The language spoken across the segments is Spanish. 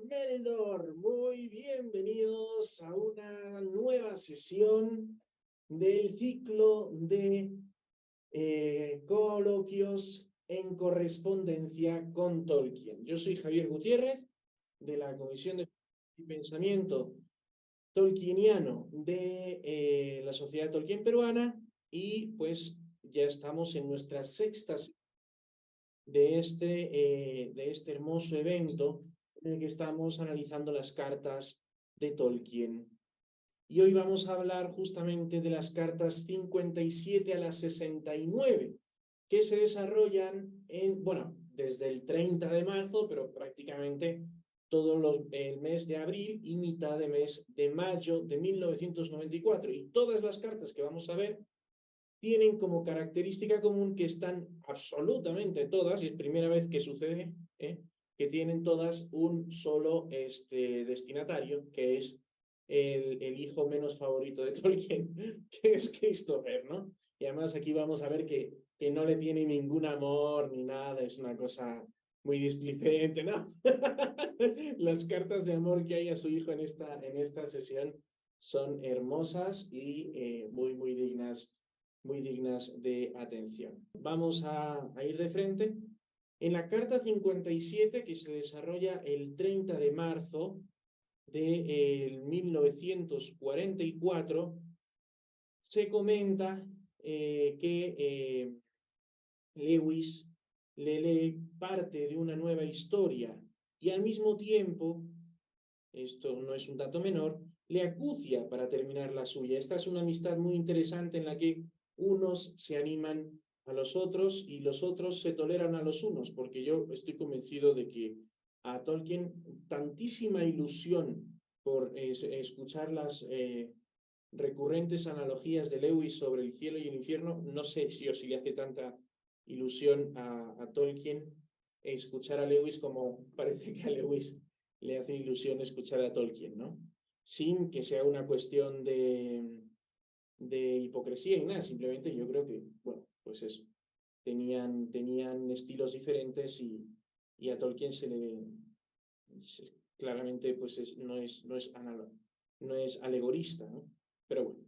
Meldor. Muy bienvenidos a una nueva sesión del ciclo de coloquios en correspondencia con Tolkien. Yo soy Javier Gutiérrez, de la Comisión de Pensamiento Tolkieniano de la Sociedad Tolkien Peruana, y pues ya estamos en nuestra sexta de este hermoso evento en el que estamos analizando las cartas de Tolkien. Y hoy vamos a hablar justamente de las cartas 57 a las 69, que se desarrollan desde el 30 de marzo, pero prácticamente todo el mes de abril y mitad de mes de mayo de 1994. Y todas las cartas que vamos a ver tienen como característica común que están absolutamente todas, y es primera vez que sucede, que tienen todas un solo destinatario, que es el hijo menos favorito de Tolkien, que es Christopher, ¿no? Y además aquí vamos a ver que no le tiene ningún amor ni nada, es una cosa muy displicente, ¿no? Las cartas de amor que hay a su hijo en esta sesión son hermosas y muy dignas de atención. Vamos a ir de frente. En la carta 57, que se desarrolla el 30 de marzo de 1944, se comenta que Lewis le lee parte de una nueva historia y al mismo tiempo, esto no es un dato menor, le acucia para terminar la suya. Esta es una amistad muy interesante en la que unos se animan a los otros y los otros se toleran a los unos, porque yo estoy convencido de que a Tolkien tantísima ilusión por escuchar las recurrentes analogías de Lewis sobre el cielo y el infierno, no sé si le hace tanta ilusión a Tolkien escuchar a Lewis como parece que a Lewis le hace ilusión escuchar a Tolkien, ¿no? Sin que sea una cuestión de hipocresía y nada, simplemente yo creo que, bueno, pues eso, tenían estilos diferentes y a Tolkien claramente pues no es alegorista, ¿no? Pero bueno.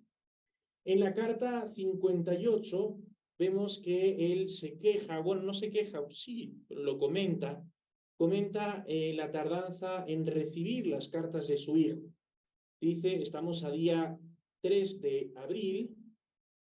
En la carta 58 vemos que él se queja, bueno, no se queja, sí, lo comenta la tardanza en recibir las cartas de su hijo. Dice, estamos a día 3 de abril,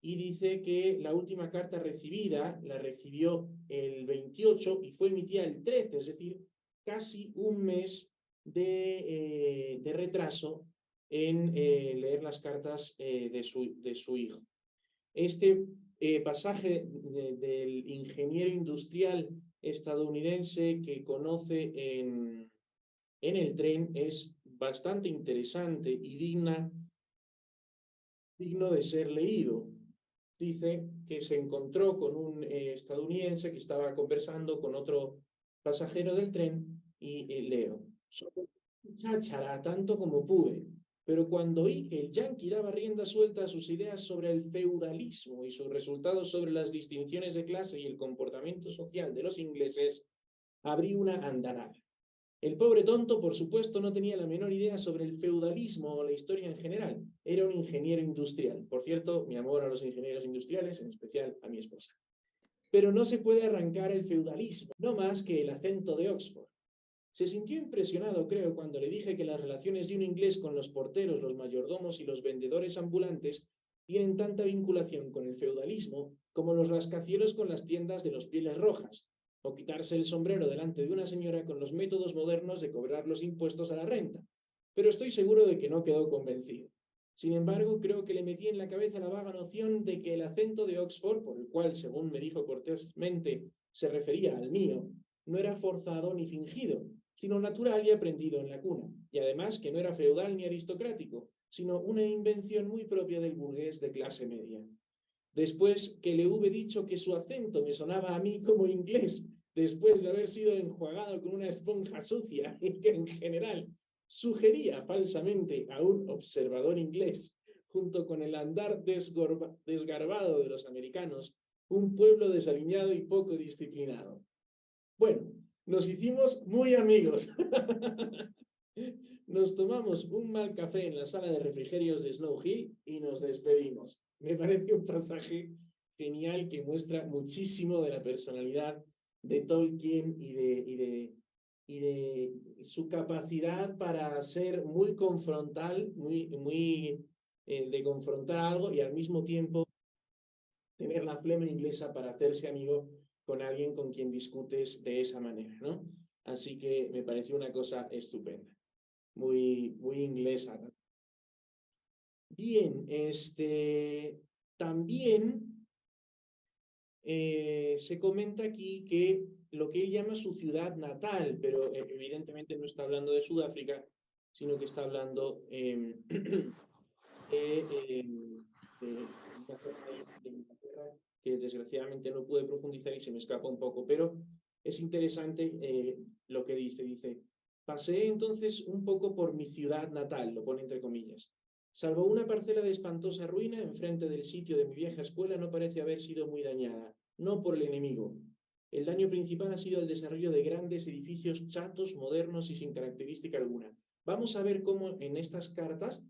y dice que la última carta recibida la recibió el 28 y fue emitida el 13, es decir, casi un mes de retraso en leer las cartas de su hijo. Este pasaje del ingeniero industrial estadounidense que conoce en el tren es bastante interesante y digno de ser leído. Dice que se encontró con un estadounidense que estaba conversando con otro pasajero del tren y leo. Cháchara tanto como pude, pero cuando oí que el yanqui daba rienda suelta a sus ideas sobre el feudalismo y sus resultados sobre las distinciones de clase y el comportamiento social de los ingleses, abrí una andanada. El pobre tonto, por supuesto, no tenía la menor idea sobre el feudalismo o la historia en general. Era un ingeniero industrial. Por cierto, mi amor a los ingenieros industriales, en especial a mi esposa. Pero no se puede arrancar el feudalismo, no más que el acento de Oxford. Se sintió impresionado, creo, cuando le dije que las relaciones de un inglés con los porteros, los mayordomos y los vendedores ambulantes tienen tanta vinculación con el feudalismo como los rascacielos con las tiendas de los Pieles Rojas, o quitarse el sombrero delante de una señora con los métodos modernos de cobrar los impuestos a la renta. Pero estoy seguro de que no quedó convencido. Sin embargo, creo que le metí en la cabeza la vaga noción de que el acento de Oxford, por el cual, según me dijo cortésmente, se refería al mío, no era forzado ni fingido, sino natural y aprendido en la cuna, y además que no era feudal ni aristocrático, sino una invención muy propia del burgués de clase media. Después que le hube dicho que su acento me sonaba a mí como inglés, después de haber sido enjuagado con una esponja sucia y que en general sugería falsamente a un observador inglés, junto con el andar desgarbado de los americanos, un pueblo desaliñado y poco disciplinado. Bueno, Nos hicimos muy amigos. Nos tomamos un mal café en la sala de refrigerios de Snow Hill y nos despedimos. Me parece un pasaje genial que muestra muchísimo de la personalidad de Tolkien y de su capacidad para ser muy confrontal, de confrontar algo y al mismo tiempo tener la flema inglesa para hacerse amigo con alguien con quien discutes de esa manera, ¿no? Así que me pareció una cosa estupenda, muy inglesa. Bien, también se comenta aquí que lo que él llama su ciudad natal, pero evidentemente no está hablando de Sudáfrica, sino que está hablando de una zona de Inglaterra que desgraciadamente no pude profundizar y se me escapa un poco, pero es interesante lo que dice. Dice, pasé entonces un poco por mi ciudad natal, lo pone entre comillas. Salvo una parcela de espantosa ruina enfrente del sitio de mi vieja escuela, no parece haber sido muy dañada, no por el enemigo. El daño principal ha sido el desarrollo de grandes edificios chatos, modernos y sin característica alguna. Vamos a ver cómo en estas cartas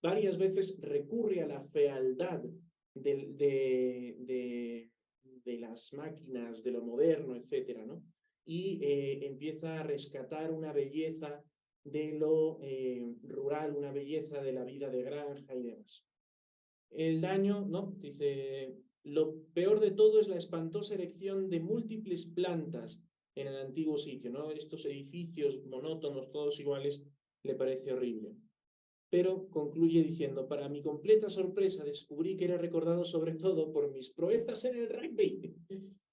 varias veces recurre a la fealdad de las máquinas, de lo moderno, etcétera, ¿no? Y empieza a rescatar una belleza de lo rural, una belleza de la vida de granja y demás. El daño, ¿no? Dice, lo peor de todo es la espantosa erección de múltiples plantas en el antiguo sitio, ¿no? Estos edificios monótonos, todos iguales, le parece horrible. Pero concluye diciendo, para mi completa sorpresa descubrí que era recordado sobre todo por mis proezas en el rugby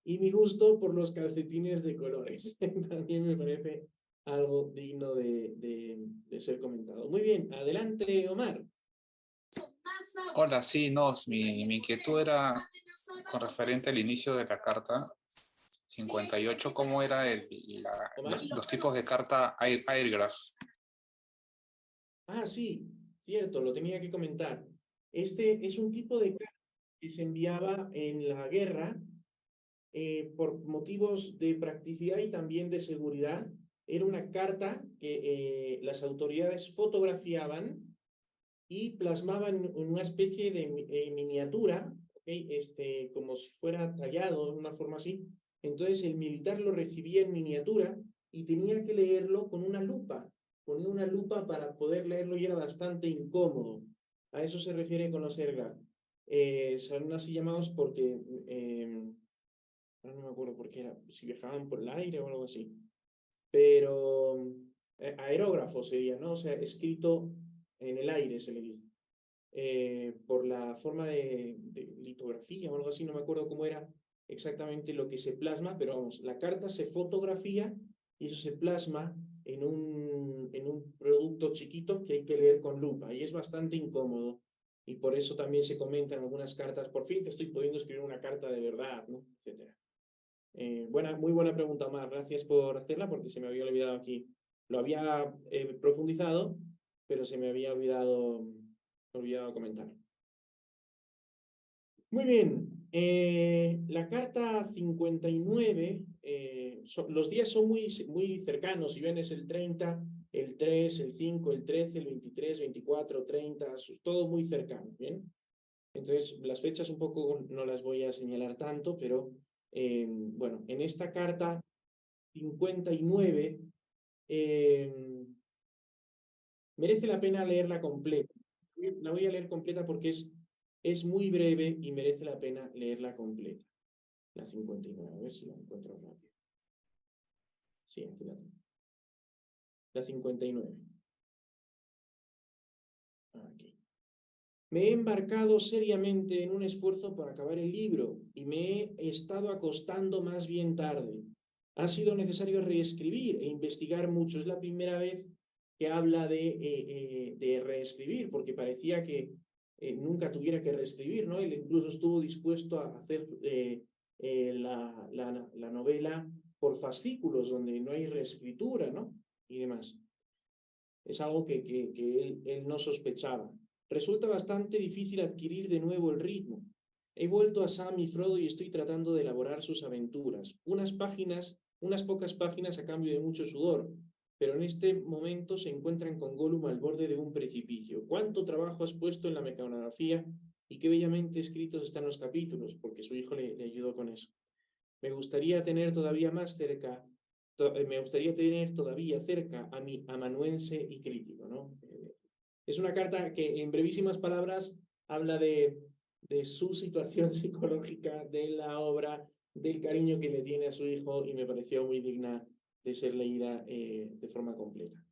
y mi gusto por los calcetines de colores. También me parece algo digno de ser comentado. Muy bien, adelante, Omar. Hola, sí, no, mi inquietud era con referente al inicio de la carta 58, ¿cómo era los tipos de carta Airgraph? Ah, sí, cierto, lo tenía que comentar. Este es un tipo de carta que se enviaba en la guerra por motivos de practicidad y también de seguridad. Era una carta que las autoridades fotografiaban y plasmaban en una especie de miniatura, ¿okay? Como si fuera tallado de una forma así. Entonces el militar lo recibía en miniatura y tenía que leerlo con una lupa. Ponía una lupa para poder leerlo y era bastante incómodo. A eso se refiere con los airgraph. Son así llamados porque no me acuerdo por qué era, si viajaban por el aire o algo así, pero aerógrafo sería, ¿no? O sea, escrito en el aire se le dice, por la forma de litografía o algo así, no me acuerdo cómo era exactamente lo que se plasma, pero vamos, la carta se fotografía y eso se plasma en un producto chiquito que hay que leer con lupa y es bastante incómodo. Y por eso también se comentan algunas cartas, por fin te estoy pudiendo escribir una carta de verdad, ¿no? Etcétera. Muy buena pregunta, Omar. Gracias por hacerla porque se me había olvidado aquí. Lo había profundizado, pero se me había olvidado comentar. Muy bien. La carta 59, los días son muy cercanos. Si ven, es el 30, el 3, el 5, el 13, el 23, 24, 30, todo muy cercano. ¿Bien? Entonces, las fechas un poco no las voy a señalar tanto, pero bueno, en esta carta 59 merece la pena leerla completa. La voy a leer completa porque es muy breve y merece la pena leerla completa. La 59, a ver si la encuentro rápido. Sí, aquí la tengo. La 59. Aquí. Me he embarcado seriamente en un esfuerzo por acabar el libro y me he estado acostando más bien tarde. Ha sido necesario reescribir e investigar mucho. Es la primera vez que habla de reescribir, porque parecía que nunca tuviera que reescribir, ¿no? Él incluso estuvo dispuesto a hacer la novela por fascículos, donde no hay reescritura, ¿no? Y demás. Es algo que él no sospechaba. Resulta bastante difícil adquirir de nuevo el ritmo. He vuelto a Sam y Frodo y estoy tratando de elaborar sus aventuras. Unas páginas unas pocas páginas a cambio de mucho sudor, pero en este momento se encuentran con Gollum al borde de un precipicio. ¿Cuánto trabajo has puesto en la mecanografía y qué bellamente escritos están los capítulos? Porque su hijo le ayudó con eso. Me gustaría tener todavía cerca a mi amanuense y crítico, ¿no? Es una carta que en brevísimas palabras habla de su situación psicológica, de la obra, del cariño que le tiene a su hijo, y me pareció muy digna de ser leída de forma completa.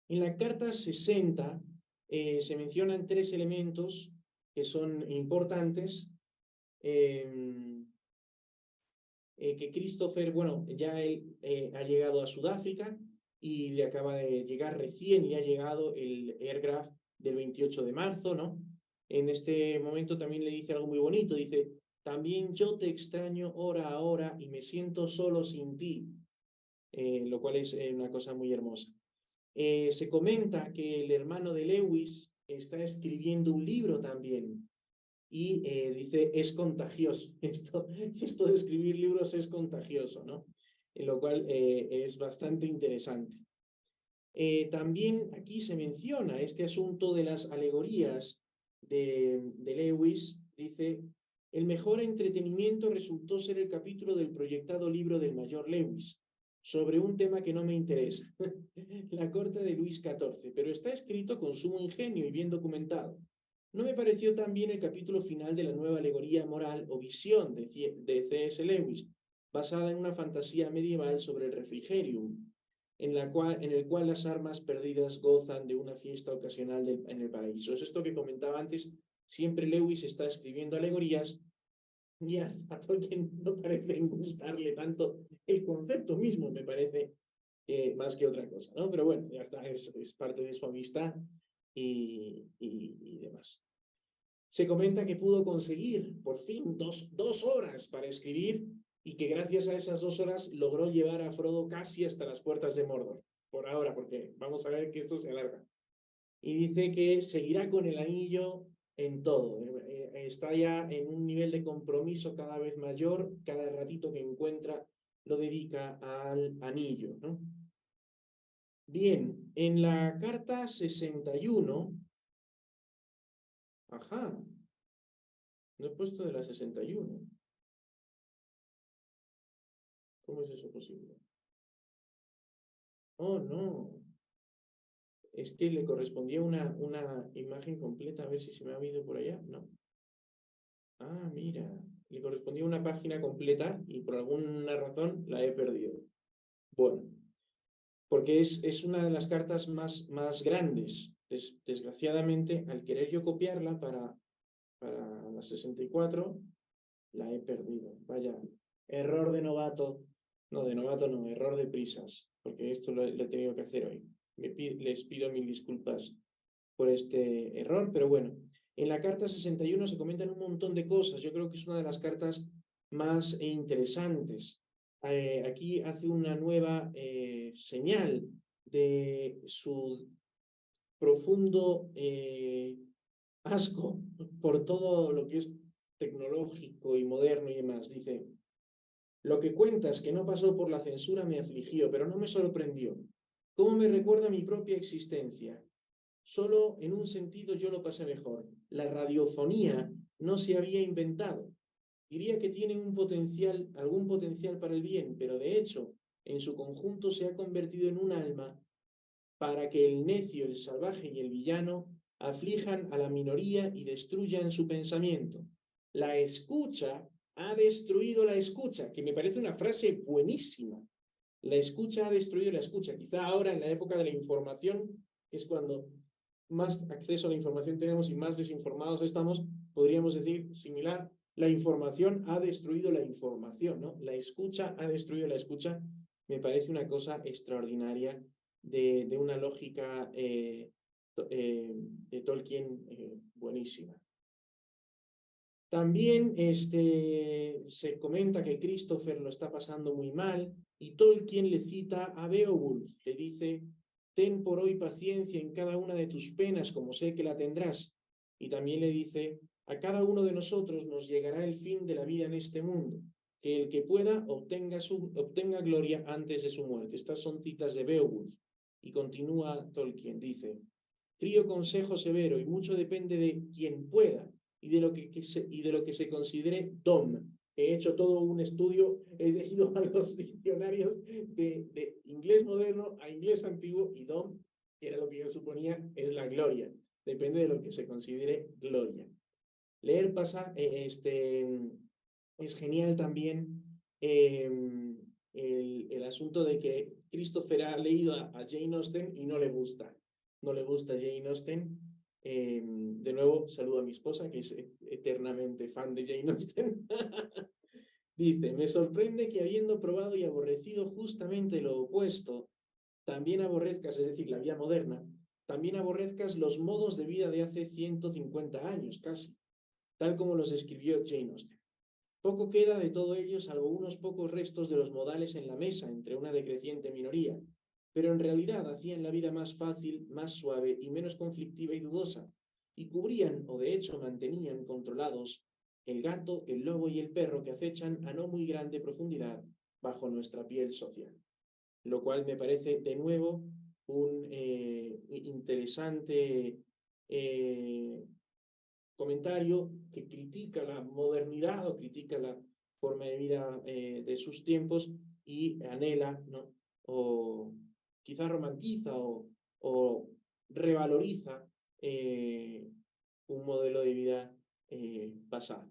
En la carta 60 se mencionan 3 elementos que son importantes, que Christopher, bueno, ya él ha llegado a Sudáfrica y le acaba de llegar recién, le ha llegado el aircraft del 28 de marzo, ¿no? En este momento también le dice algo muy bonito, dice, también yo te extraño hora a hora y me siento solo sin ti, lo cual es una cosa muy hermosa. Se comenta que el hermano de Lewis está escribiendo un libro también, y dice, es contagioso. Esto de escribir libros es contagioso, ¿no? Lo cual es bastante interesante. También aquí se menciona este asunto de las alegorías de Lewis. Dice, el mejor entretenimiento resultó ser el capítulo del proyectado libro del mayor Lewis, sobre un tema que no me interesa, la corte de Luis XIV, pero está escrito con sumo ingenio y bien documentado. No me pareció tan bien el capítulo final de la nueva alegoría moral o visión de C.S. Lewis, basada en una fantasía medieval sobre el refrigerium, en el cual las armas perdidas gozan de una fiesta ocasional en el paraíso. Es esto que comentaba antes, siempre Lewis está escribiendo alegorías y a Tolkien no parece gustarle tanto el concepto mismo, me parece, más que otra cosa, ¿no? Pero bueno, ya está, es parte de su amistad y demás. Se comenta que pudo conseguir por fin dos horas para escribir y que gracias a esas 2 horas logró llevar a Frodo casi hasta las puertas de Mordor. Por ahora, porque vamos a ver que esto se alarga. Y dice que seguirá con el anillo en todo. Está ya en un nivel de compromiso cada vez mayor. Cada ratito que encuentra lo dedica al anillo, ¿no? Bien, en la carta 61... Ajá. No he puesto de la 61. ¿Cómo es eso posible? Oh, no. Es que le correspondía una imagen completa. A ver si se me ha ido por allá. No. Ah, mira. Le correspondía una página completa y por alguna razón la he perdido. Bueno. Porque es una de las cartas más grandes. Desgraciadamente, al querer yo copiarla para la 64, la he perdido. Vaya, error de novato. No, de novato no, error de prisas, porque esto lo he tenido que hacer hoy. Les pido 1000 disculpas por este error, pero bueno. En la carta 61 se comentan un montón de cosas. Yo creo que es una de las cartas más interesantes. Aquí hace una nueva señal de su profundo asco por todo lo que es tecnológico y moderno y demás. Dice, lo que cuentas que no pasó por la censura me afligió, pero no me sorprendió. ¿Cómo me recuerda mi propia existencia? Solo en un sentido yo lo pasé mejor. La radiofonía no se había inventado. Diría que tiene algún potencial para el bien, pero de hecho, en su conjunto se ha convertido en un alma para que el necio, el salvaje y el villano aflijan a la minoría y destruyan su pensamiento. La escucha ha destruido la escucha, que me parece una frase buenísima. La escucha ha destruido la escucha. Quizá ahora, en la época de la información, es cuando más acceso a la información tenemos y más desinformados estamos, podríamos decir similar, la información ha destruido la información, ¿no? La escucha ha destruido la escucha. Me parece una cosa extraordinaria de una lógica de Tolkien buenísima. También se comenta que Christopher lo está pasando muy mal y Tolkien le cita a Beowulf, le dice, ten por hoy paciencia en cada una de tus penas como sé que la tendrás. Y también le dice, a cada uno de nosotros nos llegará el fin de la vida en este mundo. que el que pueda obtenga gloria antes de su muerte. Estas son citas de Beowulf. Y continúa Tolkien, dice: frío consejo severo, y mucho depende de quien pueda, y de lo que se considere dom. He hecho todo un estudio, he ido a los diccionarios de inglés moderno a inglés antiguo, y dom, que era lo que yo suponía, es la gloria. Depende de lo que se considere gloria. Leer es genial también el asunto de que Christopher ha leído a Jane Austen y no le gusta. No le gusta Jane Austen. De nuevo, saludo a mi esposa, que es eternamente fan de Jane Austen. Dice: me sorprende que habiendo probado y aborrecido justamente lo opuesto, también aborrezcas, es decir, la vida moderna, también aborrezcas los modos de vida de hace 150 años casi, tal como los escribió Jane Austen. Poco queda de todo ello, salvo unos pocos restos de los modales en la mesa entre una decreciente minoría, pero en realidad hacían la vida más fácil, más suave y menos conflictiva y dudosa, y cubrían, o de hecho mantenían controlados, el gato, el lobo y el perro que acechan a no muy grande profundidad bajo nuestra piel social. Lo cual me parece de nuevo un interesante comentario que critica la modernidad o critica la forma de vida de sus tiempos y anhela, ¿no? O quizá romantiza o revaloriza un modelo de vida pasado.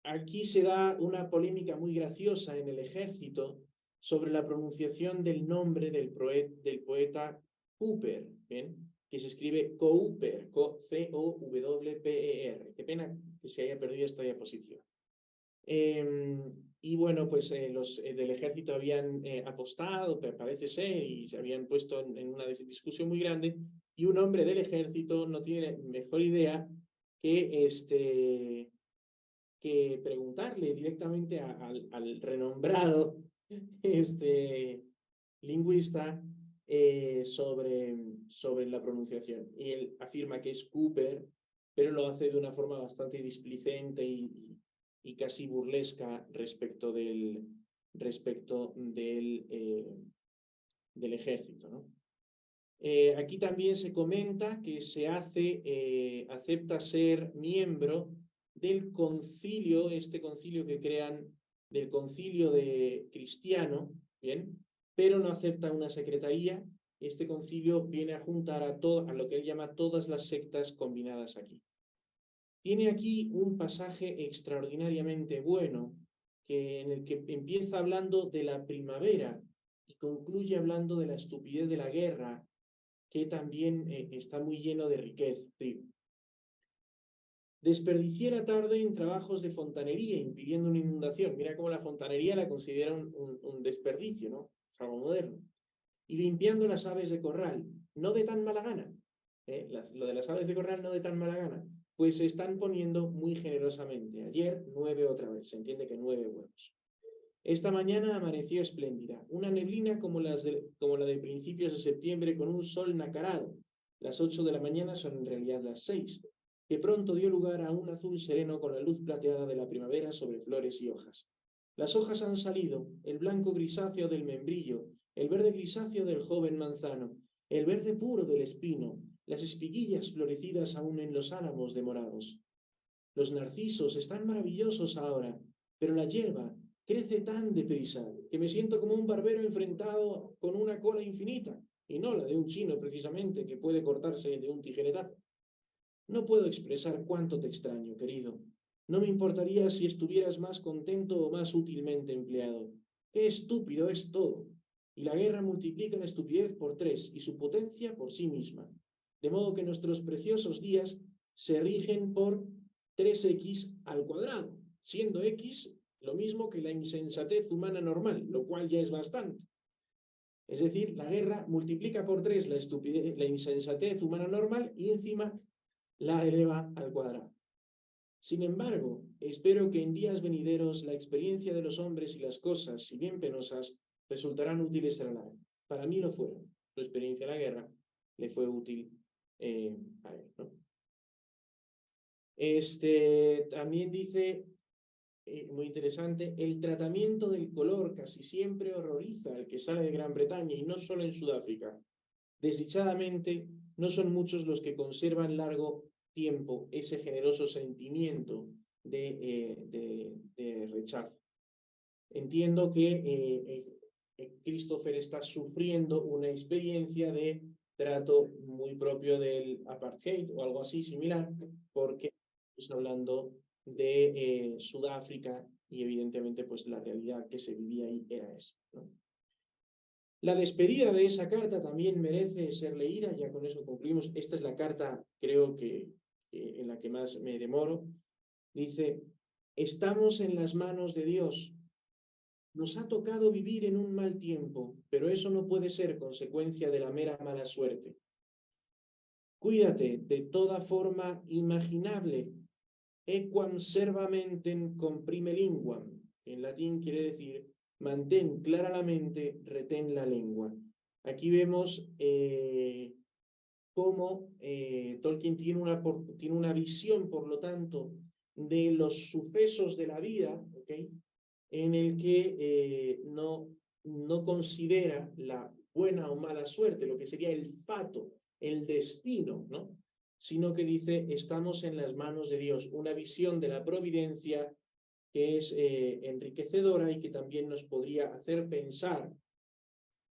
Aquí se da una polémica muy graciosa en el ejército sobre la pronunciación del nombre del poeta Cooper, ¿bien? Que se escribe Cowper, C-O-W-P-E-R. Qué pena que se haya perdido esta diapositiva. Y bueno, pues los del ejército habían apostado, parece ser, y se habían puesto en una discusión muy grande, y un hombre del ejército no tiene mejor idea que preguntarle directamente al renombrado lingüista sobre la pronunciación. Y él afirma que es Cooper, pero lo hace de una forma bastante displicente y casi burlesca respecto del ejército, ¿no? Aquí también se comenta que se acepta ser miembro del concilio, este concilio que crean, del concilio de cristiano, ¿bien? Pero no acepta una secretaría. Este concilio viene a juntar a lo que él llama todas las sectas combinadas aquí. Tiene aquí un pasaje extraordinariamente bueno, en el que empieza hablando de la primavera y concluye hablando de la estupidez de la guerra, que también está muy lleno de riqueza. Digo: desperdicié la tarde en trabajos de fontanería, impidiendo una inundación. Mira cómo la fontanería la considera un desperdicio, ¿no? Es algo moderno. Y limpiando las aves de corral, no de tan mala gana. Lo de las aves de corral no de tan mala gana, pues se están poniendo muy generosamente. Ayer 9 otra vez, se entiende que 9 huevos. Esta mañana amaneció espléndida, una neblina como la de principios de septiembre, con un sol nacarado. Las 8 de la mañana son en realidad las 6, que pronto dio lugar a un azul sereno con la luz plateada de la primavera sobre flores y hojas. Las hojas han salido, el blanco grisáceo del membrillo, el verde grisáceo del joven manzano, el verde puro del espino, las espiguillas florecidas aún en los álamos demorados. Los narcisos están maravillosos ahora, pero la hierba crece tan deprisa que me siento como un barbero enfrentado con una cola infinita, y no la de un chino precisamente, que puede cortarse de un tijeretazo. No puedo expresar cuánto te extraño, querido. No me importaría si estuvieras más contento o más útilmente empleado. Qué estúpido es todo. Y la guerra multiplica la estupidez por 3 y su potencia por sí misma. De modo que nuestros preciosos días se rigen por 3x al cuadrado, siendo x lo mismo que la insensatez humana normal, lo cual ya es bastante. Es decir, la guerra multiplica por 3 la insensatez humana normal y encima la eleva al cuadrado. Sin embargo, espero que en días venideros la experiencia de los hombres y las cosas, si bien penosas, resultarán útiles a la guerra. Para mí lo fueron. Su experiencia en la guerra le fue útil a él, ¿no? También dice, muy interesante, el tratamiento del color casi siempre horroriza al que sale de Gran Bretaña y no solo en Sudáfrica. Desdichadamente, no son muchos los que conservan largo tiempo ese generoso sentimiento de rechazo. Entiendo que Christopher está sufriendo una experiencia de trato muy propio del apartheid o algo así similar, porque estamos hablando de Sudáfrica y evidentemente pues la realidad que se vivía ahí era esa, ¿no? La despedida de esa carta también merece ser leída, ya con eso concluimos. Esta es la carta, creo que en la que más me demoro. Dice, estamos en las manos de Dios. Nos ha tocado vivir en un mal tiempo, pero eso no puede ser consecuencia de la mera mala suerte. Cuídate de toda forma imaginable. Equam servamentem comprime linguam. En latín quiere decir, mantén clara la mente, retén la lengua. Aquí vemos cómo Tolkien tiene una visión, por lo tanto, de los sucesos de la vida, ¿okay? En el que no considera la buena o mala suerte, lo que sería el fato, el destino, ¿no? Sino que dice, estamos en las manos de Dios, una visión de la providencia que es enriquecedora y que también nos podría hacer pensar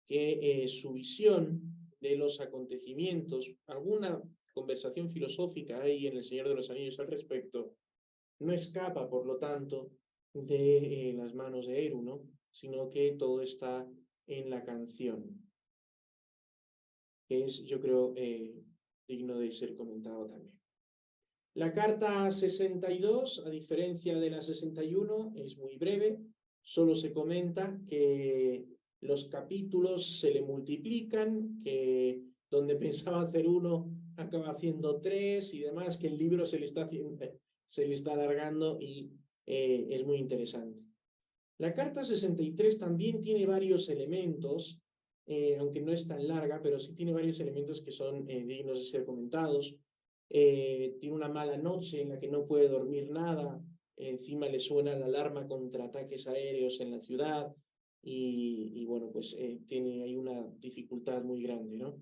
que su visión de los acontecimientos, alguna conversación filosófica hay en El Señor de los Anillos al respecto, no escapa, por lo tanto, de las manos de Eru, ¿no? Sino que todo está en la canción, que es, yo creo, digno de ser comentado también. La carta 62, a diferencia de la 61, es muy breve, solo se comenta que los capítulos se le multiplican, que donde pensaba hacer uno acaba haciendo tres y demás, que el libro se le está alargando y es muy interesante. La carta 63 también tiene varios elementos, aunque no es tan larga, pero sí tiene varios elementos que son dignos de ser comentados. Tiene una mala noche en la que no puede dormir nada, encima le suena la alarma contra ataques aéreos en la ciudad y bueno, pues tiene ahí una dificultad muy grande, ¿no?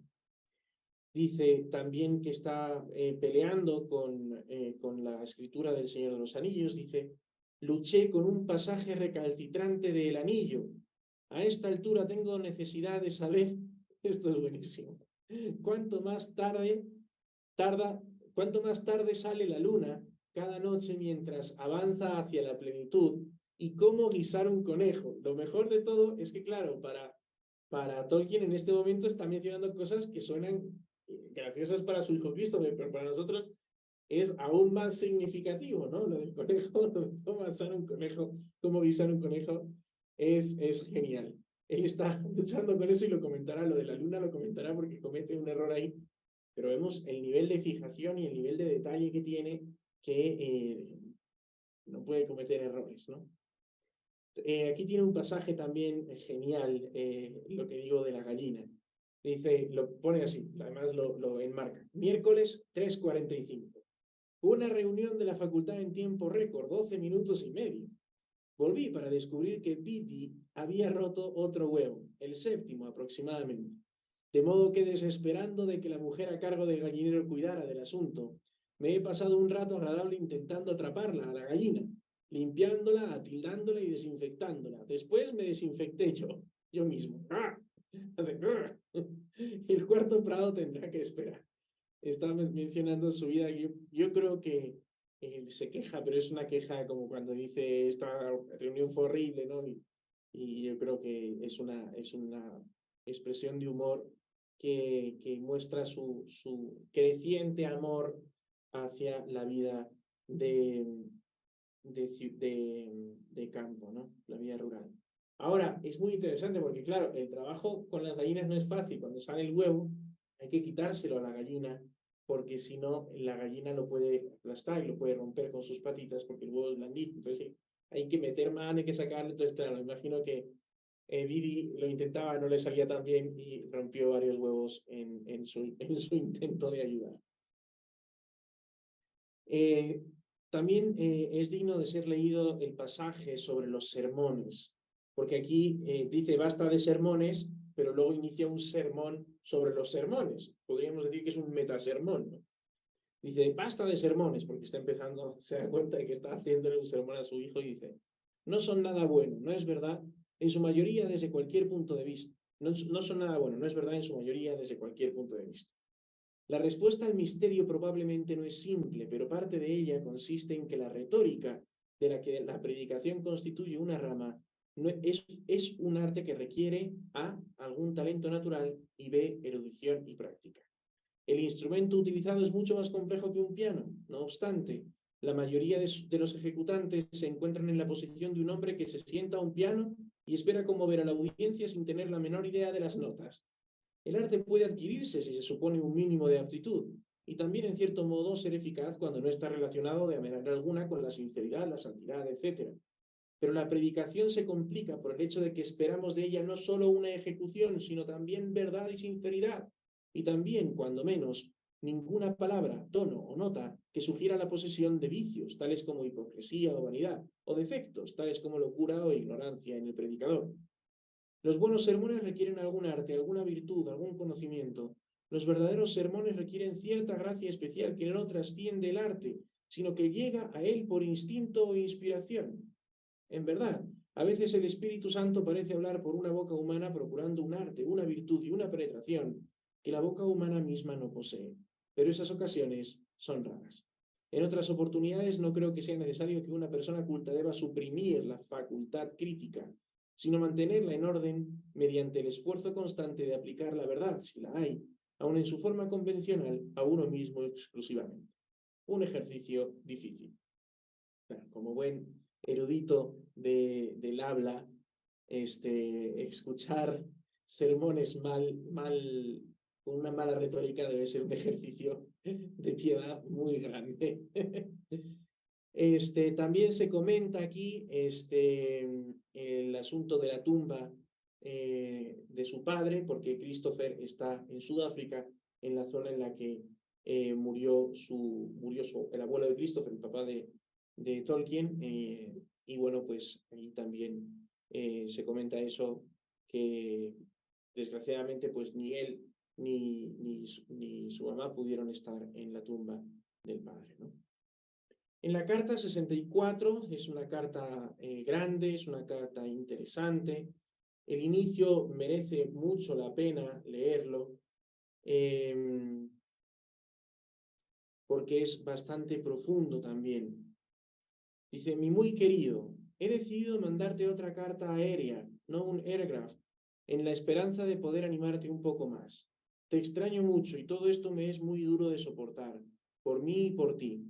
Dice también que está peleando con la escritura del Señor de los Anillos, dice, luché con un pasaje recalcitrante del anillo. A esta altura tengo necesidad de saber, esto es buenísimo, cuánto más tarde sale la luna cada noche mientras avanza hacia la plenitud y cómo guisar un conejo. Lo mejor de todo es que, claro, para Tolkien en este momento está mencionando cosas que suenan graciosas para su hijo Cristo, pero para nosotros es aún más significativo, ¿no? Lo del conejo, cómo asar un conejo, cómo guisar un conejo, es genial. Él está luchando con eso y lo comentará, lo de la luna lo comentará porque comete un error ahí, pero vemos el nivel de fijación y el nivel de detalle que tiene que no puede cometer errores, ¿no? Aquí tiene un pasaje también genial, lo que digo de la gallina. Dice, lo pone así, además lo enmarca. Miércoles 3:45. Una reunión de la facultad en tiempo récord, 12 minutos y medio. Volví para descubrir que Beatty había roto otro huevo, el séptimo aproximadamente. De modo que desesperando de que la mujer a cargo del gallinero cuidara del asunto, me he pasado un rato agradable intentando atraparla, a la gallina, limpiándola, atildándola y desinfectándola. Después me desinfecté yo mismo. ¡Ah! El cuarto prado tendrá que esperar. Está mencionando su vida. Yo creo que se queja, pero es una queja como cuando dice esta reunión fue horrible, ¿no? Y yo creo que es una expresión de humor que muestra su creciente amor hacia la vida de campo, ¿no? La vida rural. Ahora, es muy interesante porque, claro, el trabajo con las gallinas no es fácil. Cuando sale el huevo, hay que quitárselo a la gallina, porque si no, la gallina lo puede aplastar y lo puede romper con sus patitas, porque el huevo es blandito. Entonces, sí, hay que meter mano, hay que sacarlo. Entonces, claro, me imagino que Vidi lo intentaba, no le salía tan bien y rompió varios huevos en su intento de ayudar. También es digno de ser leído el pasaje sobre los sermones, porque aquí dice basta de sermones, pero luego inicia un sermón sobre los sermones. Podríamos decir que es un metasermón, ¿no? Dice, basta de sermones, porque está empezando, se da cuenta de que está haciéndole un sermón a su hijo y dice, no son nada bueno, no es verdad, en su mayoría desde cualquier punto de vista. No son nada bueno, no es verdad en su mayoría desde cualquier punto de vista. La respuesta al misterio probablemente no es simple, pero parte de ella consiste en que la retórica, de la que la predicación constituye una rama, no, es un arte que requiere A, algún talento natural y B, erudición y práctica. El instrumento utilizado es mucho más complejo que un piano. No obstante, la mayoría de los ejecutantes se encuentran en la posición de un hombre que se sienta a un piano y espera conmover a la audiencia sin tener la menor idea de las notas. El arte puede adquirirse si se supone un mínimo de aptitud, y también en cierto modo ser eficaz cuando no está relacionado de manera alguna con la sinceridad, la santidad, etc. Pero la predicación se complica por el hecho de que esperamos de ella no solo una ejecución, sino también verdad y sinceridad, y también, cuando menos, ninguna palabra, tono o nota que sugiera la posesión de vicios, tales como hipocresía o vanidad, o defectos, tales como locura o ignorancia en el predicador. Los buenos sermones requieren algún arte, alguna virtud, algún conocimiento. Los verdaderos sermones requieren cierta gracia especial que no trasciende el arte, sino que llega a él por instinto o inspiración. En verdad, a veces el Espíritu Santo parece hablar por una boca humana procurando un arte, una virtud y una penetración que la boca humana misma no posee. Pero esas ocasiones son raras. En otras oportunidades no creo que sea necesario que una persona culta deba suprimir la facultad crítica, sino mantenerla en orden mediante el esfuerzo constante de aplicar la verdad, si la hay, aun en su forma convencional, a uno mismo exclusivamente. Un ejercicio difícil. Como buen erudito del habla, escuchar sermones con una mala retórica debe ser un ejercicio de piedad muy grande. También se comenta aquí el asunto de la tumba de su padre, porque Christopher está en Sudáfrica, en la zona en la que murió el abuelo de Christopher, el papá de Tolkien, y bueno, pues ahí también se comenta eso, que desgraciadamente pues ni él ni su mamá pudieron estar en la tumba del padre, ¿no? En la carta 64 es una carta grande, es una carta interesante. El inicio merece mucho la pena leerlo porque es bastante profundo también. Dice, mi muy querido, he decidido mandarte otra carta aérea, no un aircraft, en la esperanza de poder animarte un poco más. Te extraño mucho y todo esto me es muy duro de soportar, por mí y por ti.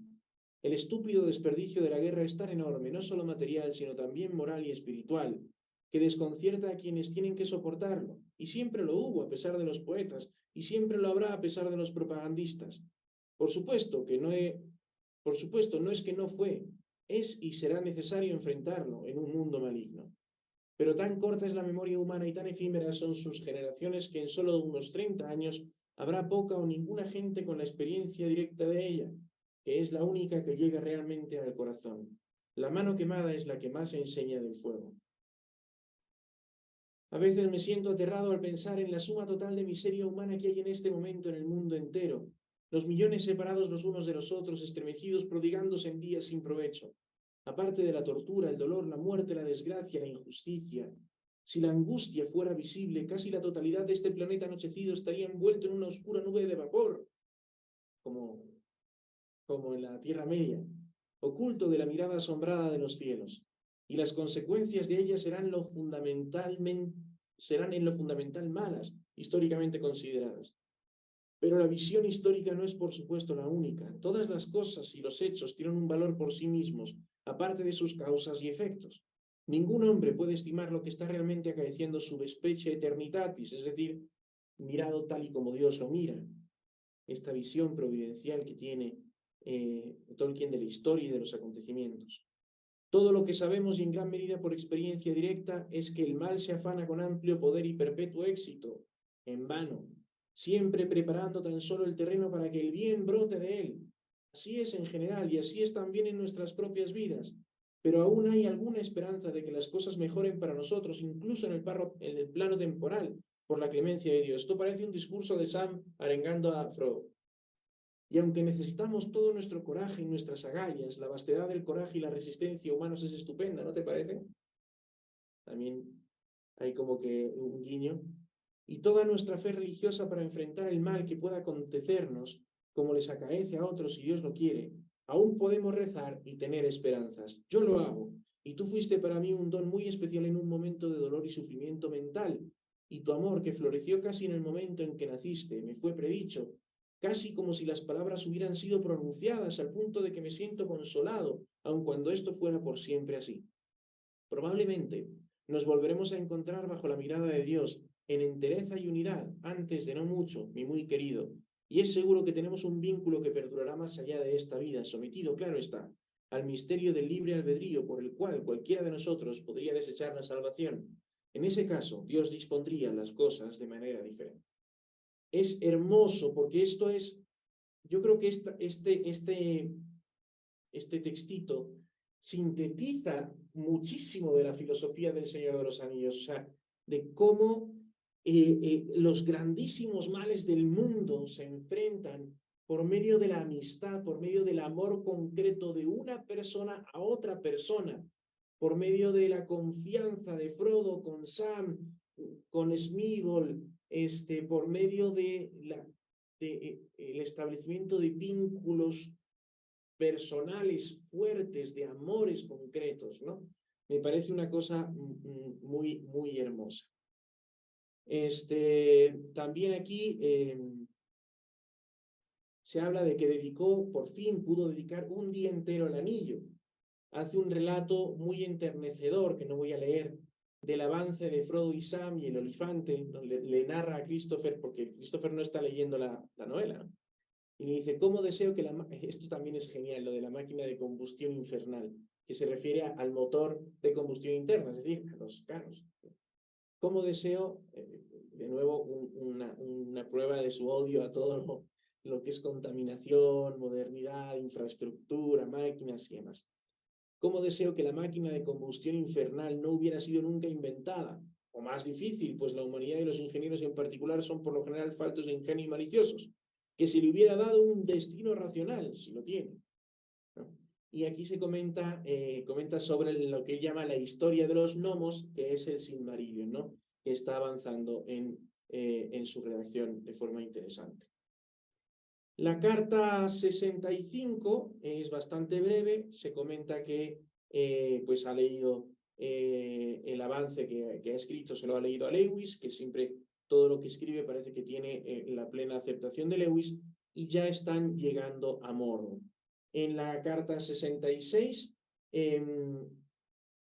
El estúpido desperdicio de la guerra es tan enorme, no solo material, sino también moral y espiritual, que desconcierta a quienes tienen que soportarlo. Y siempre lo hubo a pesar de los poetas, y siempre lo habrá a pesar de los propagandistas. Por supuesto, no es que no fue, es y será necesario enfrentarlo en un mundo maligno. Pero tan corta es la memoria humana y tan efímeras son sus generaciones que en solo unos 30 años habrá poca o ninguna gente con la experiencia directa de ella, que es la única que llega realmente al corazón. La mano quemada es la que más enseña del fuego. A veces me siento aterrado al pensar en la suma total de miseria humana que hay en este momento en el mundo entero, los millones separados los unos de los otros, estremecidos, prodigándose en días sin provecho. Aparte de la tortura, el dolor, la muerte, la desgracia, la injusticia, si la angustia fuera visible, casi la totalidad de este planeta anochecido estaría envuelto en una oscura nube de vapor, como en la Tierra Media, oculto de la mirada asombrada de los cielos, y las consecuencias de ellas serán en lo fundamental malas, históricamente consideradas. Pero la visión histórica no es, por supuesto, la única. Todas las cosas y los hechos tienen un valor por sí mismos, aparte de sus causas y efectos. Ningún hombre puede estimar lo que está realmente acaeciendo sub specie eternitatis, es decir, mirado tal y como Dios lo mira. Esta visión providencial que tiene Tolkien de la historia y de los acontecimientos. Todo lo que sabemos y en gran medida por experiencia directa es que el mal se afana con amplio poder y perpetuo éxito, en vano, siempre preparando tan solo el terreno para que el bien brote de él. Así es en general y así es también en nuestras propias vidas. Pero aún hay alguna esperanza de que las cosas mejoren para nosotros, incluso en el plano temporal, por la clemencia de Dios. Esto parece un discurso de Sam arengando a Frodo. Y aunque necesitamos todo nuestro coraje y nuestras agallas, la vastedad del coraje y la resistencia humanos es estupenda, ¿no te parece? También hay como que un guiño. Y toda nuestra fe religiosa para enfrentar el mal que pueda acontecernos, como les acaece a otros si Dios lo quiere, aún podemos rezar y tener esperanzas. Yo lo hago. Y tú fuiste para mí un don muy especial en un momento de dolor y sufrimiento mental. Y tu amor, que floreció casi en el momento en que naciste, me fue predicho, casi como si las palabras hubieran sido pronunciadas al punto de que me siento consolado, aun cuando esto fuera por siempre así. Probablemente nos volveremos a encontrar bajo la mirada de Dios en entereza y unidad antes de no mucho, mi muy querido, y es seguro que tenemos un vínculo que perdurará más allá de esta vida, sometido, claro está, al misterio del libre albedrío por el cual cualquiera de nosotros podría desechar la salvación. En ese caso, Dios dispondría las cosas de manera diferente. Es hermoso porque esto es, yo creo que este textito sintetiza muchísimo de la filosofía del Señor de los Anillos, o sea, de cómo los grandísimos males del mundo se enfrentan por medio de la amistad, por medio del amor concreto de una persona a otra persona, por medio de la confianza de Frodo con Sam, con Sméagol, por medio de el establecimiento de vínculos personales fuertes, de amores concretos, ¿no? Me parece una cosa muy, muy hermosa. También aquí se habla de que por fin pudo dedicar un día entero al anillo. Hace un relato muy enternecedor, que no voy a leer, del avance de Frodo y Sam y el olifante, ¿no? Le narra a Christopher, porque Christopher no está leyendo la novela, ¿no? Y le dice, ¿cómo deseo que esto también es genial, lo de la máquina de combustión infernal, que se refiere al motor de combustión interna, es decir, a los carros. ¿Cómo deseo, de nuevo, una prueba de su odio a todo lo que es contaminación, modernidad, infraestructura, máquinas y demás? ¿Cómo deseo que la máquina de combustión infernal no hubiera sido nunca inventada? O más difícil, pues la humanidad y los ingenieros en particular son por lo general faltos de ingenio y maliciosos, que se le hubiera dado un destino racional, si lo tiene, ¿no? Y aquí se comenta sobre lo que llama la historia de los gnomos, que es el Silmarillion, ¿no? Que está avanzando en su redacción de forma interesante. La carta 65 es bastante breve, se comenta que pues ha leído el avance que ha escrito, se lo ha leído a Lewis, que siempre todo lo que escribe parece que tiene la plena aceptación de Lewis, y ya están llegando a Mordor. En la carta 66,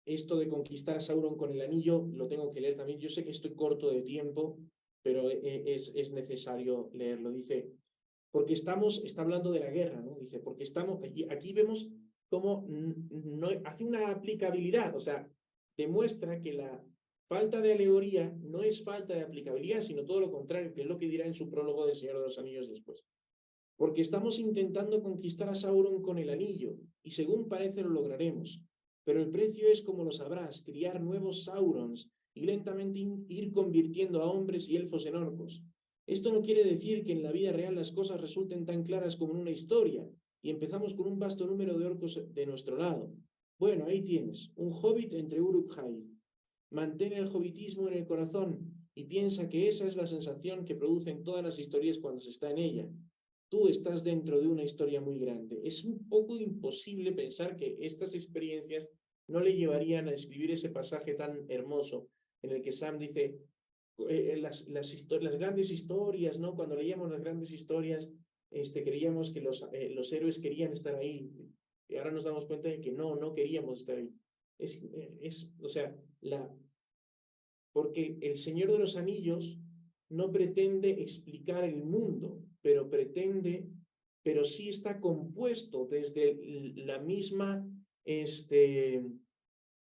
esto de conquistar a Sauron con el anillo, lo tengo que leer también. Yo sé que estoy corto de tiempo, pero es necesario leerlo. Dice, porque está hablando de la guerra, ¿no? Dice, porque aquí vemos cómo no hace una aplicabilidad, o sea, demuestra que la falta de alegoría no es falta de aplicabilidad, sino todo lo contrario, que es lo que dirá en su prólogo del Señor de los Anillos después. Porque estamos intentando conquistar a Sauron con el anillo, y según parece lo lograremos. Pero el precio es, como lo sabrás, criar nuevos Saurons y lentamente ir convirtiendo a hombres y elfos en orcos. Esto no quiere decir que en la vida real las cosas resulten tan claras como en una historia, y empezamos con un vasto número de orcos de nuestro lado. Bueno, ahí tienes, un hobbit entre Uruk-hai. Mantén el hobbitismo en el corazón y piensa que esa es la sensación que producen todas las historias cuando se está en ella. Tú estás dentro de una historia muy grande. Es un poco imposible pensar que estas experiencias no le llevarían a escribir ese pasaje tan hermoso en el que Sam dice, las grandes historias, ¿no? Cuando leíamos las grandes historias, creíamos que los héroes querían estar ahí, y ahora nos damos cuenta de que no queríamos estar ahí. O sea, porque el Señor de los Anillos no pretende explicar el mundo, pero sí está compuesto desde la misma, el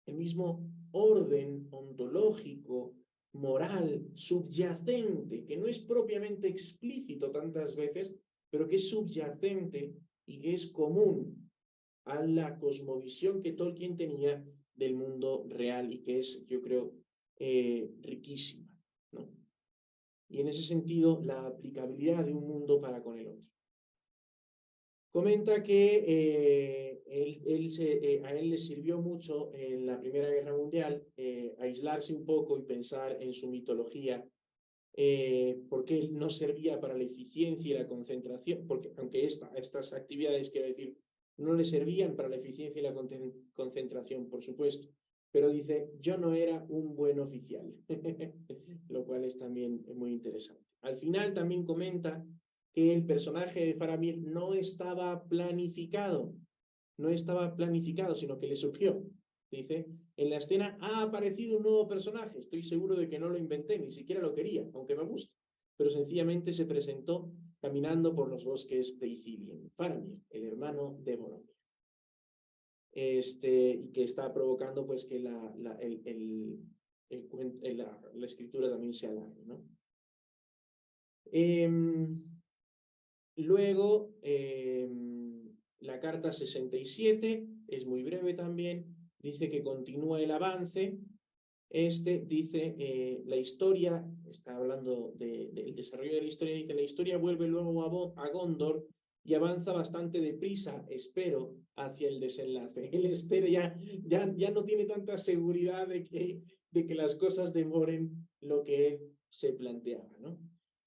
mismo orden ontológico, moral, subyacente, que no es propiamente explícito tantas veces, pero que es subyacente y que es común a la cosmovisión que Tolkien tenía del mundo real y que es, yo creo, riquísima, ¿no? Y en ese sentido, la aplicabilidad de un mundo para con el otro. Comenta que a él le sirvió mucho en la Primera Guerra Mundial aislarse un poco y pensar en su mitología, porque él no servía para la eficiencia y la concentración, porque aunque estas actividades, quiero decir, no le servían para la eficiencia y la concentración, por supuesto, pero dice, yo no era un buen oficial, lo cual es también muy interesante. Al final también comenta que el personaje de Faramir no estaba planificado, sino que le surgió. Dice, en la escena ha aparecido un nuevo personaje, estoy seguro de que no lo inventé, ni siquiera lo quería, aunque me gusta, pero sencillamente se presentó caminando por los bosques de Ithilien, Faramir, el hermano de Boromir. Y que está provocando pues que la escritura también se alargue, ¿no? Luego, la carta 67 es muy breve también, dice que continúa el avance. Dice, la historia, está hablando del desarrollo de la historia, dice, la historia vuelve luego a Gondor y avanza bastante deprisa, espero, hacia el desenlace. Él espera, ya no tiene tanta seguridad de que las cosas demoren lo que él se planteaba, ¿no?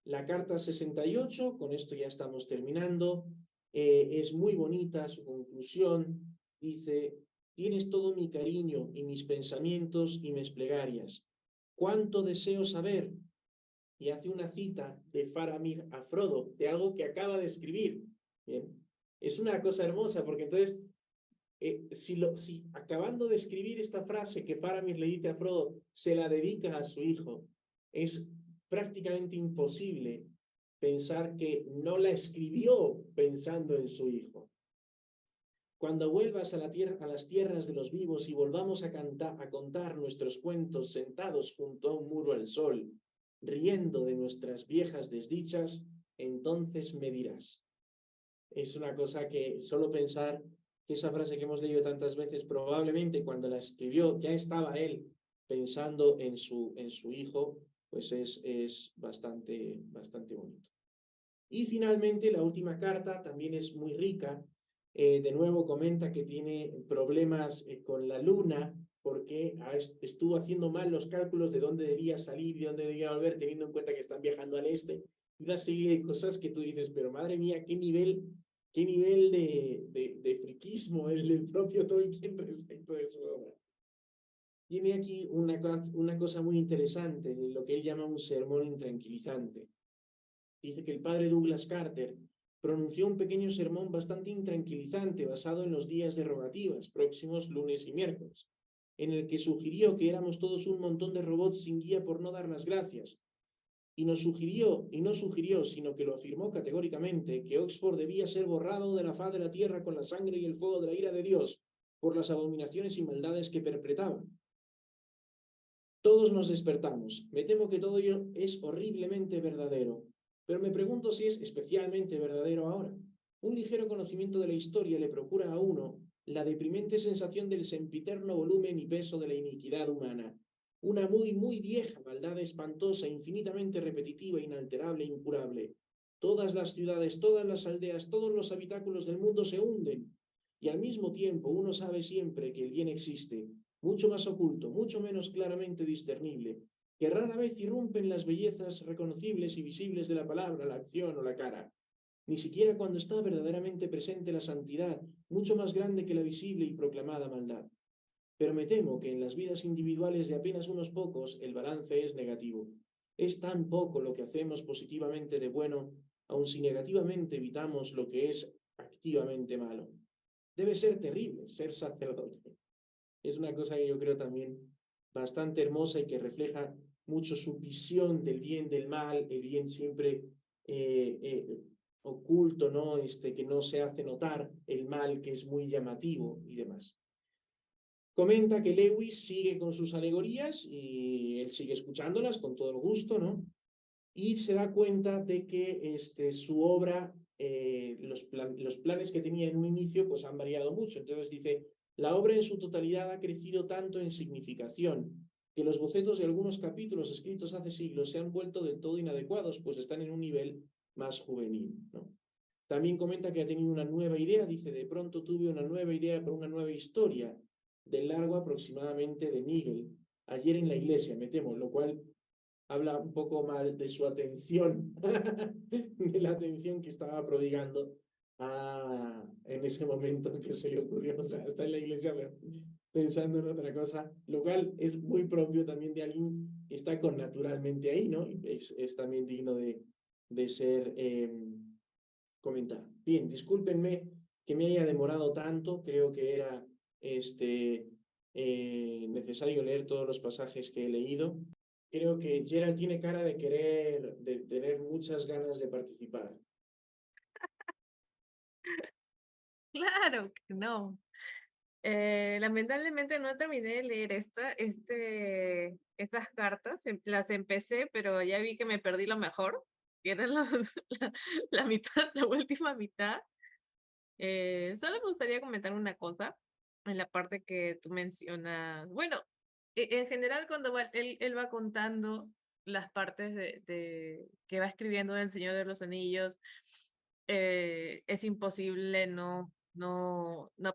La carta 68, con esto ya estamos terminando, es muy bonita su conclusión, dice, tienes todo mi cariño y mis pensamientos y mis plegarias. ¿Cuánto deseo saber? Y hace una cita de Faramir a Frodo, de algo que acaba de escribir. Bien. Es una cosa hermosa, porque entonces, si acabando de escribir esta frase que Faramir le dice a Frodo, se la dedica a su hijo, es prácticamente imposible pensar que no la escribió pensando en su hijo. Cuando vuelvas a las tierras de los vivos y volvamos a contar nuestros cuentos sentados junto a un muro al sol, riendo de nuestras viejas desdichas, entonces me dirás. Es una cosa que solo pensar que esa frase que hemos leído tantas veces, probablemente cuando la escribió ya estaba él pensando en su hijo, pues es bastante bonito. Y finalmente la última carta también es muy rica. De nuevo comenta que tiene problemas con la luna porque estuvo haciendo mal los cálculos de dónde debía salir y dónde debía volver, teniendo en cuenta que están viajando al este. Y una serie de cosas que tú dices, pero madre mía, qué nivel de friquismo el del propio Tolkien respecto de su obra. Tiene aquí una cosa muy interesante, lo que él llama un sermón intranquilizante. Dice que el padre Douglas Carter pronunció un pequeño sermón bastante intranquilizante basado en los días de rogativas, próximos lunes y miércoles, en el que sugirió que éramos todos un montón de robots sin guía por no dar las gracias. Y no sugirió, sino que lo afirmó categóricamente, que Oxford debía ser borrado de la faz de la tierra con la sangre y el fuego de la ira de Dios, por las abominaciones y maldades que perpetraba. Todos nos despertamos. Me temo que todo ello es horriblemente verdadero. Pero me pregunto si es especialmente verdadero ahora. Un ligero conocimiento de la historia le procura a uno la deprimente sensación del sempiterno volumen y peso de la iniquidad humana. Una muy, muy vieja maldad espantosa, infinitamente repetitiva, inalterable e incurable. Todas las ciudades, todas las aldeas, todos los habitáculos del mundo se hunden. Y al mismo tiempo uno sabe siempre que el bien existe, mucho más oculto, mucho menos claramente discernible, que rara vez irrumpen las bellezas reconocibles y visibles de la palabra, la acción o la cara, ni siquiera cuando está verdaderamente presente la santidad, mucho más grande que la visible y proclamada maldad. Pero me temo que en las vidas individuales de apenas unos pocos el balance es negativo. Es tan poco lo que hacemos positivamente de bueno, aun si negativamente evitamos lo que es activamente malo. Debe ser terrible ser sacerdote. Es una cosa que yo creo también bastante hermosa y que refleja mucho su visión del bien, del mal, el bien siempre oculto, ¿no? Que no se hace notar, el mal que es muy llamativo y demás. Comenta que Lewis sigue con sus alegorías y él sigue escuchándolas con todo el gusto, ¿no? y se da cuenta de que su obra, los planes que tenía en un inicio, pues han variado mucho. Entonces dice, la obra en su totalidad ha crecido tanto en significación que los bocetos de algunos capítulos escritos hace siglos se han vuelto del todo inadecuados, pues están en un nivel más juvenil, ¿no? También comenta que ha tenido una nueva idea, dice, de pronto tuve una nueva idea para una nueva historia, del largo aproximadamente de Nigel, ayer en la iglesia, me temo, lo cual habla un poco mal de su atención, de la atención que estaba prodigando en ese momento que se le ocurrió, o sea, está en la iglesia pensando en otra cosa, lo cual es muy propio también de alguien que está con naturalmente ahí, ¿no? Es también digno de ser comentado. Bien, discúlpenme que me haya demorado tanto, creo que era necesario leer todos los pasajes que he leído. Creo que Gerald tiene cara de tener muchas ganas de participar. Claro que no. Lamentablemente no terminé de leer estas cartas, las empecé, pero ya vi que me perdí lo mejor, que era la mitad, la última mitad. Solo me gustaría comentar una cosa en la parte que tú mencionas. Bueno, en general cuando él va contando las partes que va escribiendo del Señor de los Anillos, es imposible no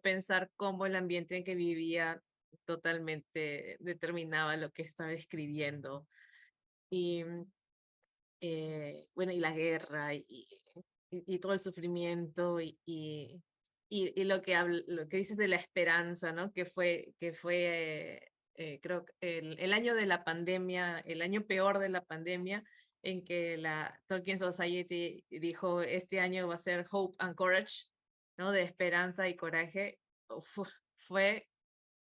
pensar cómo el ambiente en que vivía totalmente determinaba lo que estaba escribiendo. Y bueno, y la guerra y todo el sufrimiento y lo que dices de la esperanza, ¿no? Creo que el año de la pandemia, el año peor de la pandemia, en que la Tolkien Society dijo, este año va a ser Hope and Courage, ¿no? De esperanza y coraje. Fue,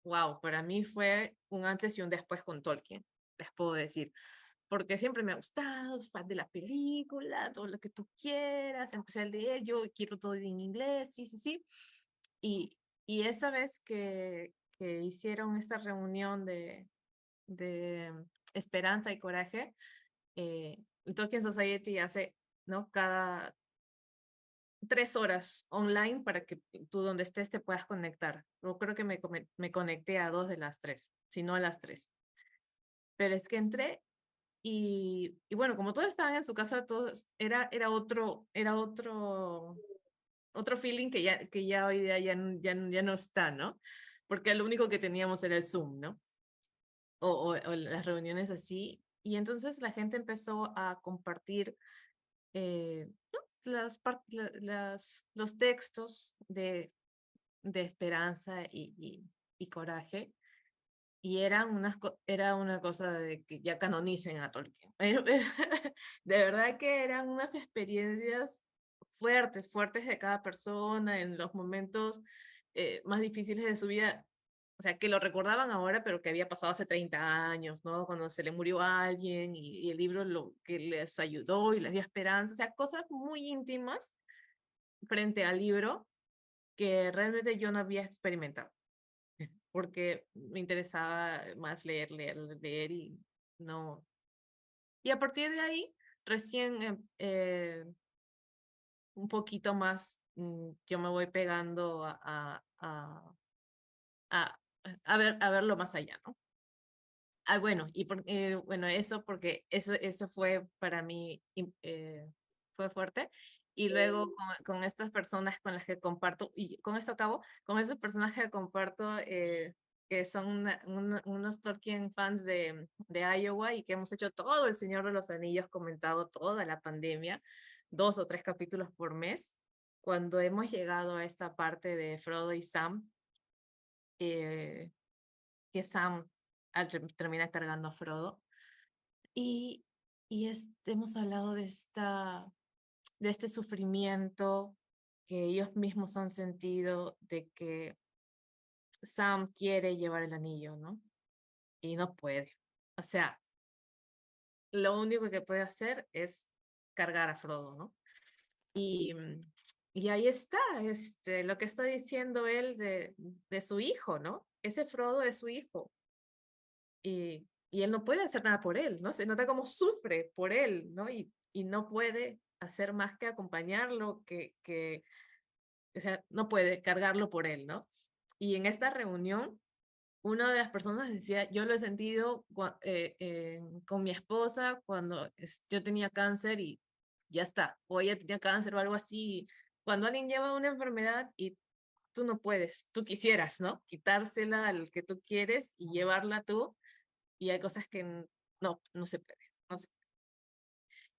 wow, para mí fue un antes y un después con Tolkien, les puedo decir porque siempre me ha gustado, fan de la película, todo lo que tú quieras, empecé a leer, yo quiero todo en inglés, sí, sí, sí. Y esa vez que hicieron esta reunión de esperanza y coraje, el Tolkien Society hace, ¿no? Cada 3 horas online para que tú donde estés te puedas conectar. Yo creo que me conecté a 2 de las 3, si no a las 3. Pero es que entré y bueno, como todos estaban en su casa, todos, otro feeling que ya hoy día ya no está, ¿no? Porque lo único que teníamos era el Zoom, ¿no? O las reuniones así. Y entonces la gente empezó a compartir ¿no? Los textos de esperanza y coraje y era una cosa de que ya canonicen a Tolkien. De verdad que eran unas experiencias fuertes, fuertes de cada persona en los momentos más difíciles de su vida. O sea, que lo recordaban ahora, pero que había pasado hace 30 años, ¿no? Cuando se le murió a alguien y el libro lo que les ayudó y les dio esperanza. O sea, cosas muy íntimas frente al libro que realmente yo no había experimentado porque me interesaba más leer y no. Y a partir de ahí, recién un poquito más, yo me voy pegando a, a verlo más allá, ¿no? Ah, bueno, bueno, eso porque eso fue para mí, fue fuerte. Y luego con estas personas con las que comparto, y con esto acabo, con estos personajes que comparto, que son unos Tolkien fans de Iowa y que hemos hecho todo El Señor de los Anillos, comentado toda la pandemia, 2 o 3 capítulos por mes. Cuando hemos llegado a esta parte de Frodo y Sam, eh, que Sam termina cargando a Frodo. Y, hemos hablado de este sufrimiento que ellos mismos han sentido de que Sam quiere llevar el anillo, ¿no? Y no puede. O sea, lo único que puede hacer es cargar a Frodo, ¿no? Y ahí está, lo que está diciendo él de su hijo, ¿no? Ese Frodo es su hijo. Y y él no puede hacer nada por él, ¿no? Se nota cómo sufre por él, ¿no? Y no puede hacer más que acompañarlo, o sea, no puede cargarlo por él, ¿no? Y en esta reunión, una de las personas decía, yo lo he sentido con mi esposa cuando yo tenía cáncer y ya está, o ella tenía cáncer o algo así. Cuando alguien lleva una enfermedad y tú no puedes, tú quisieras, ¿no? Quitársela al que tú quieres y llevarla tú, y hay cosas que no se puede. No se puede.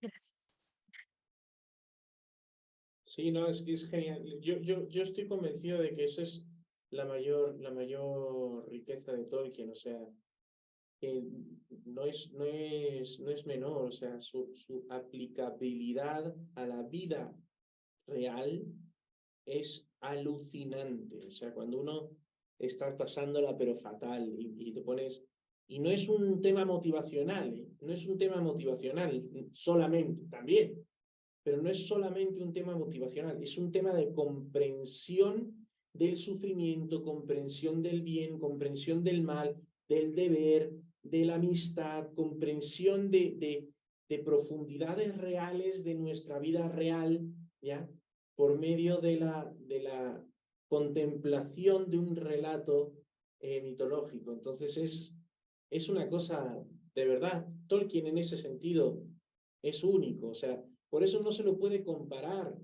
Gracias. Sí, no, es que es genial. Yo estoy convencido de que esa es la mayor riqueza de Tolkien, o sea, que no es menor, o sea, su aplicabilidad a la vida real es alucinante. O sea, cuando uno está pasándola pero fatal y te pones... Y no es un tema motivacional, ¿eh? No es un tema motivacional solamente, también, pero no es solamente un tema motivacional, es un tema de comprensión del sufrimiento, comprensión del bien, comprensión del mal, del deber, de la amistad, comprensión de profundidades reales de nuestra vida real, ¿ya? Por medio de la contemplación de un relato mitológico. Entonces es una cosa, de verdad, Tolkien en ese sentido es único, o sea, por eso no se lo puede comparar.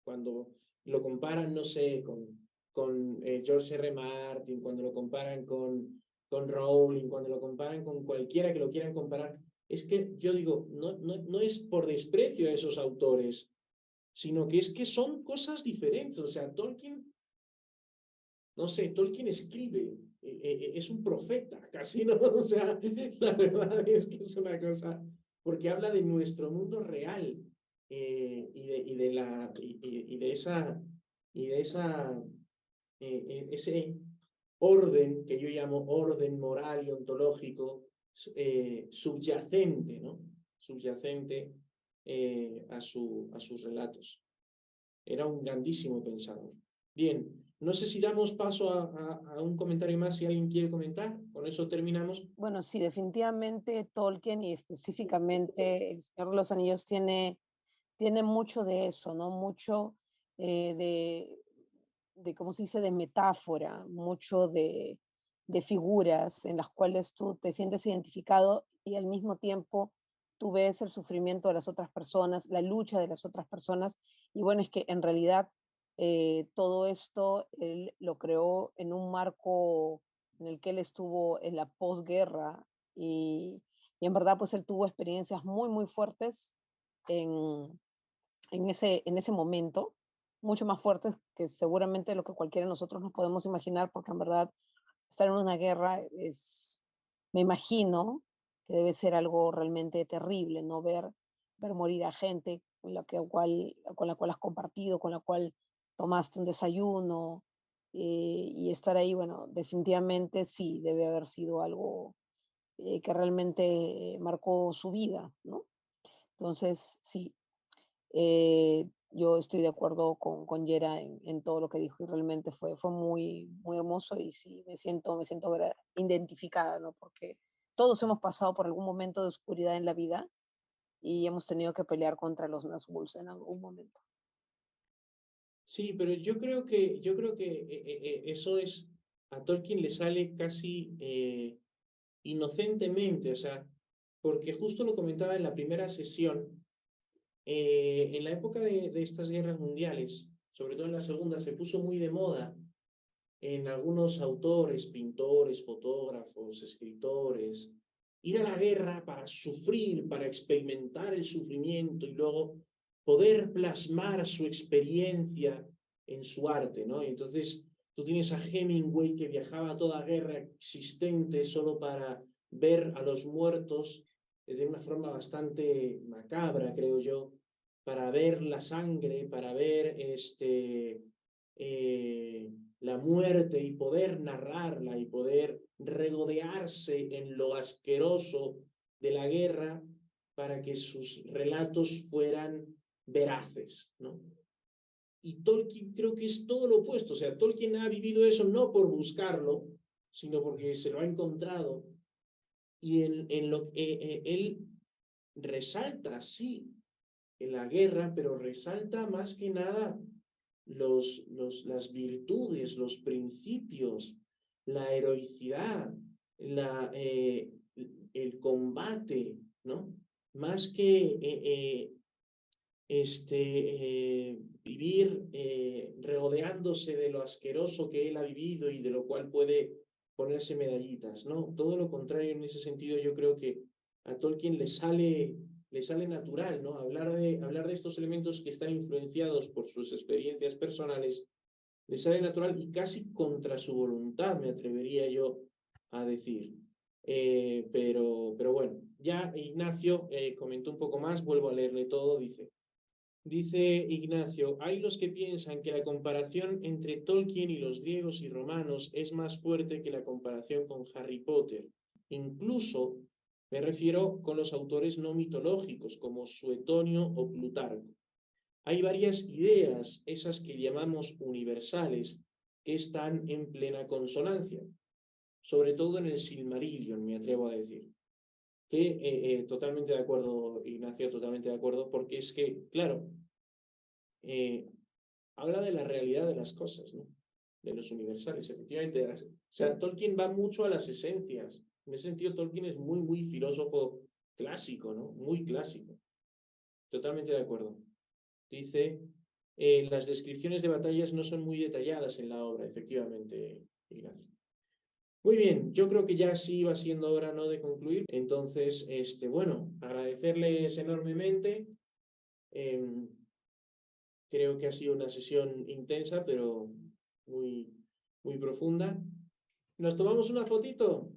Cuando lo comparan, no sé, con George R. Martin, cuando lo comparan con Rowling, cuando lo comparan con cualquiera que lo quieran comparar, es que yo digo, no es por desprecio a esos autores, sino que es que son cosas diferentes. O sea, Tolkien, no sé, Tolkien escribe, es un profeta, casi, ¿no? O sea, la verdad es que es una cosa, porque habla de nuestro mundo real y de ese orden que yo llamo orden moral y ontológico subyacente, ¿no? Subyacente a sus relatos. Era un grandísimo pensador. Bien, no sé si damos paso a un comentario más, si alguien quiere comentar. Con eso terminamos. Bueno, sí, definitivamente Tolkien y específicamente El Señor de los Anillos tiene mucho de eso, ¿no? Mucho de, ¿cómo se dice?, de metáfora, mucho de figuras en las cuales tú te sientes identificado y al mismo tiempo tú ves el sufrimiento de las otras personas, la lucha de las otras personas. Y bueno, es que en realidad todo esto él lo creó en un marco en el que él estuvo en la posguerra y en verdad pues él tuvo experiencias muy, muy fuertes en, en ese momento, mucho más fuertes que seguramente lo que cualquiera de nosotros nos podemos imaginar, porque en verdad estar en una guerra me imagino que debe ser algo realmente terrible, ¿no? Ver morir a gente con la cual has compartido, con la cual tomaste un desayuno y estar ahí, bueno, definitivamente sí, debe haber sido algo que realmente marcó su vida, ¿no? Entonces, sí, yo estoy de acuerdo con Yera en todo lo que dijo y realmente fue muy, muy hermoso y sí, me siento identificada, ¿no? Porque todos hemos pasado por algún momento de oscuridad en la vida y hemos tenido que pelear contra los Nazgûl en algún momento. Sí, pero yo creo que eso es, a Tolkien le sale casi inocentemente, o sea, porque justo lo comentaba en la primera sesión, en la época de estas guerras mundiales, sobre todo en la segunda, se puso muy de moda en algunos autores, pintores, fotógrafos, escritores, ir a la guerra para sufrir, para experimentar el sufrimiento y luego poder plasmar su experiencia en su arte, ¿no? Y entonces tú tienes a Hemingway que viajaba a toda guerra existente solo para ver a los muertos de una forma bastante macabra, creo yo, para ver la sangre, para ver la muerte y poder narrarla y poder regodearse en lo asqueroso de la guerra para que sus relatos fueran veraces, ¿no? Y Tolkien creo que es todo lo opuesto, o sea, Tolkien ha vivido eso no por buscarlo, sino porque se lo ha encontrado Y en lo que él resalta, sí, en la guerra, pero resalta más que nada las virtudes, los principios, la heroicidad, el combate, ¿no? Más que vivir regodeándose de lo asqueroso que él ha vivido y de lo cual puede ponerse medallitas, ¿no? Todo lo contrario en ese sentido, yo creo que a Tolkien le sale natural, ¿no? Hablar de estos elementos que están influenciados por sus experiencias personales, le sale natural y casi contra su voluntad, me atrevería yo a decir. Pero bueno, ya Ignacio comentó un poco más, vuelvo a leerle todo, dice Ignacio, hay los que piensan que la comparación entre Tolkien y los griegos y romanos es más fuerte que la comparación con Harry Potter. Incluso me refiero con los autores no mitológicos como Suetonio o Plutarco. Hay varias ideas, esas que llamamos universales, que están en plena consonancia, sobre todo en el Silmarillion, me atrevo a decir. Que totalmente de acuerdo, Ignacio, totalmente de acuerdo, porque es que, claro, habla de la realidad de las cosas, ¿no? De los universales, efectivamente. O sea, Tolkien va mucho a las esencias. En ese sentido, Tolkien es muy, muy filósofo clásico, ¿no? Muy clásico. Totalmente de acuerdo. Dice, las descripciones de batallas no son muy detalladas en la obra, efectivamente, Ignacio. Muy bien, yo creo que ya sí va siendo hora, ¿no?, de concluir. Entonces, bueno, agradecerles enormemente. Creo que ha sido una sesión intensa, pero muy, muy profunda. ¿Nos tomamos una fotito?